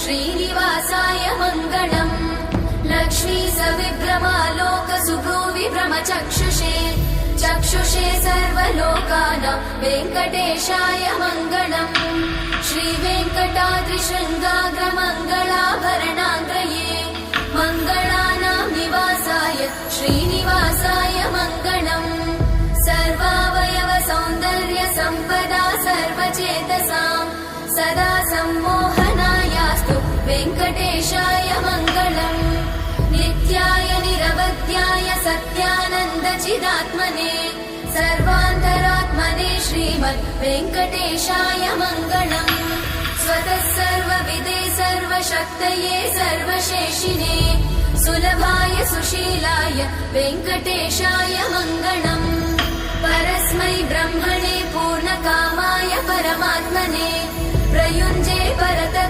श्रीनिवासाय मङ्गलम् लक्ष्मी सविभ्रमालोकसुभ्रूविभ्रमचक्षुषे चक्षुषे सर्वलोकानां वेङ्कटेशाय मङ्गलम् श्रीवेङ्कटाद्रिशृङ्गाग्रमङ्गलाभरणाङ्ग्रये मङ्गलानां निवासाय श्रीनिवासाय मङ्गलम् सर्वावयव सौन्दर्य सम्पदा सर्वचेतसां सदा सम्मोहनायास्तु वेङ्कटेशाय मङ्गलम् नित्याय निरवध्याय सत्यानन्दचिदात्मने सर्वान्तरात्मने श्रीमद् वेङ्कटेशाय मङ्गलम् स्वतः सर्वविदे सर्वशक्तये सर्वशेषिने सुलभाय सुशीलाय वेङ्कटेशाय मङ्गलम् परस्मै ब्रह्मणे पूर्णकामाय परमात्मने प्रयुञ्जे परतत्